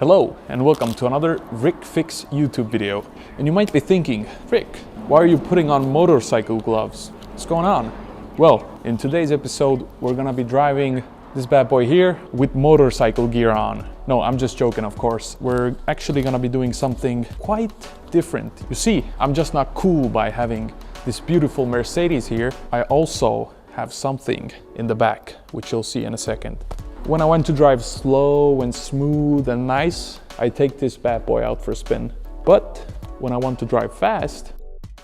Hello and welcome to another Rick Fix YouTube video. And you might be thinking, Rick, why are you putting on motorcycle gloves? What's going on? Well, in today's episode, we're gonna be driving this bad boy here with motorcycle gear on. No, I'm just joking, of course. We're actually gonna be doing something quite different. You see, I'm just not cool by having this beautiful Mercedes here. I also have something in the back, which you'll see in a second. When I want to drive slow and smooth and nice, I take this bad boy out for a spin. But when I want to drive fast,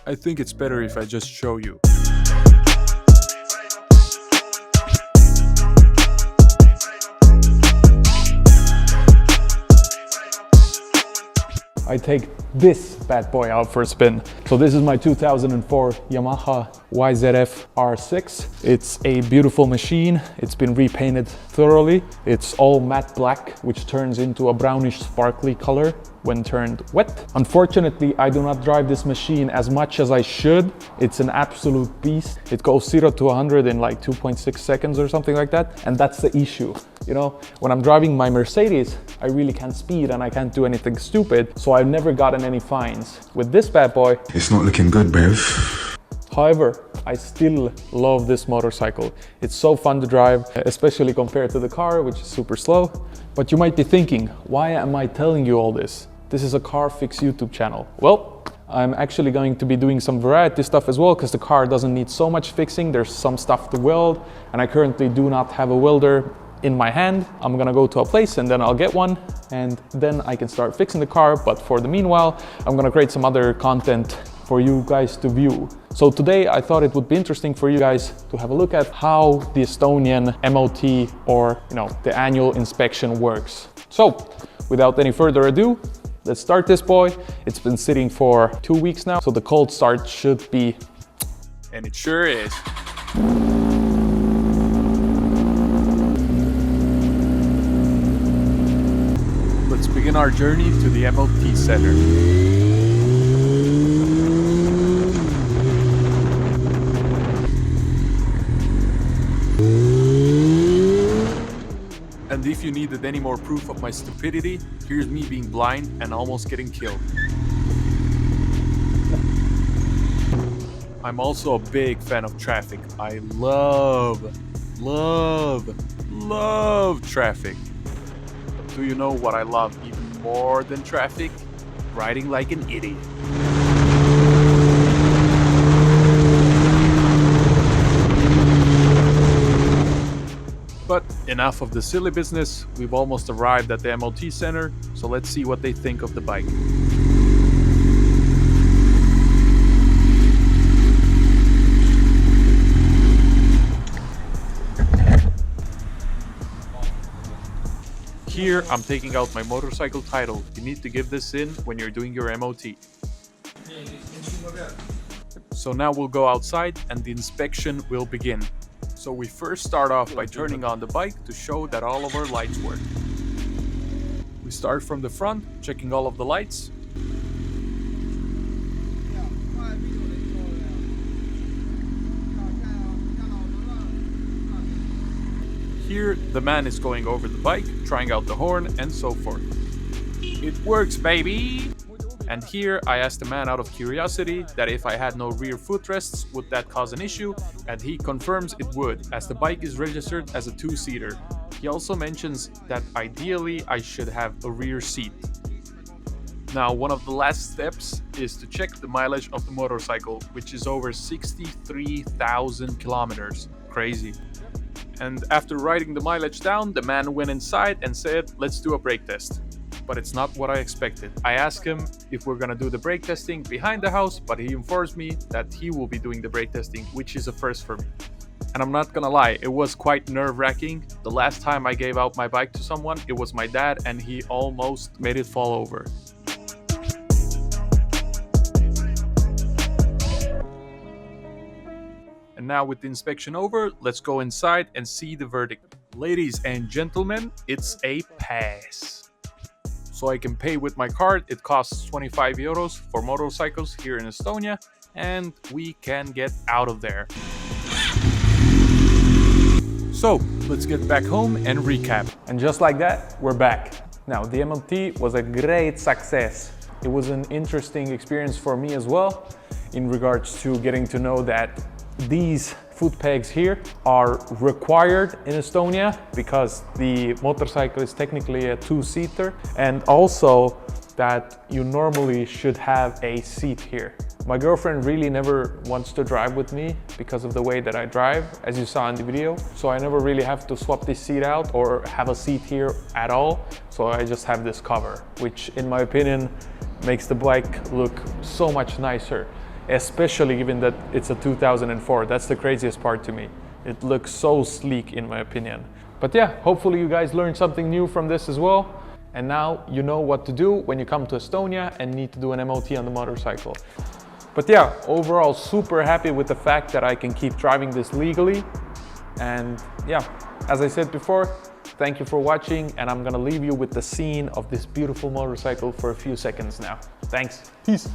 I think it's better if I just show you. I take this bad boy out for a spin. So this is my 2004 Yamaha YZF-R6. It's a beautiful machine. It's been repainted thoroughly. It's all matte black, which turns into a brownish sparkly color when turned wet. Unfortunately, I do not drive this machine as much as I should. It's an absolute beast. It goes 0 to 100 in like 2.6 seconds or something like that. And that's the issue. You know, when I'm driving my Mercedes, I really can't speed and I can't do anything stupid. So I've never gotten any fines. With this bad boy, it's not looking good, Bev. However, I still love this motorcycle. It's so fun to drive, especially compared to the car, which is super slow. But you might be thinking, why am I telling you all this? This is a car fix YouTube channel. Well, I'm actually going to be doing some variety stuff as well, because the car doesn't need so much fixing. There's some stuff to weld, and I currently do not have a welder in my hand. I'm gonna go to a place and then I'll get one, and then I can start fixing the car. But for the meanwhile, I'm gonna create some other content for you guys to view. So today I thought it would be interesting for you guys to have a look at how the Estonian MOT, or the annual inspection, works. So without any further ado, let's start this boy. It's been sitting for 2 weeks now, so the cold start should be, and it sure is. Let's begin our journey to the MOT center. And if you needed any more proof of my stupidity, here's me being blind and almost getting killed. I'm also a big fan of traffic. I love traffic. But do you know what I love even more than traffic? Riding like an idiot. But enough of the silly business. We've almost arrived at the MOT center, so let's see what they think of the bike. Here, I'm taking out my motorcycle title. You need to give this in when you're doing your MOT. So now we'll go outside and the inspection will begin. So we first start off by turning on the bike to show that all of our lights work. We start from the front, checking all of the lights. Here, the man is going over the bike, trying out the horn and so forth. It works, baby! And here, I asked the man out of curiosity that if I had no rear footrests, would that cause an issue? And he confirms it would, as the bike is registered as a two-seater. He also mentions that ideally I should have a rear seat. Now, one of the last steps is to check the mileage of the motorcycle, which is over 63,000 kilometers. Crazy. And after writing the mileage down, the man went inside and said, let's do a brake test. But it's not what I expected. I asked him if we're gonna do the brake testing behind the house, but he informs me that he will be doing the brake testing, which is a first for me. And I'm not gonna lie, it was quite nerve-wracking. The last time I gave out my bike to someone, it was my dad, and he almost made it fall over. And now with the inspection over, let's go inside and see the verdict. Ladies and gentlemen, it's a pass. So I can pay with my card. It costs 25 euros for motorcycles here in Estonia, and we can get out of there. So let's get back home and recap. And just like that, we're back. Now, the MOT was a great success. It was an interesting experience for me as well, in regards to getting to know that these foot pegs here are required in Estonia because the motorcycle is technically a two-seater, and also that you normally should have a seat here. My girlfriend really never wants to drive with me because of the way that I drive, as you saw in the video. So I never really have to swap this seat out or have a seat here at all. So I just have this cover, which in my opinion makes the bike look so much nicer, especially given that it's a 2004. That's the craziest part to me. It looks so sleek in my opinion. But yeah, hopefully you guys learned something new from this as well. And now you know what to do when you come to Estonia and need to do an MOT on the motorcycle. But yeah, overall super happy with the fact that I can keep driving this legally. And yeah, as I said before, thank you for watching, and I'm gonna leave you with the scene of this beautiful motorcycle for a few seconds now. Thanks, peace.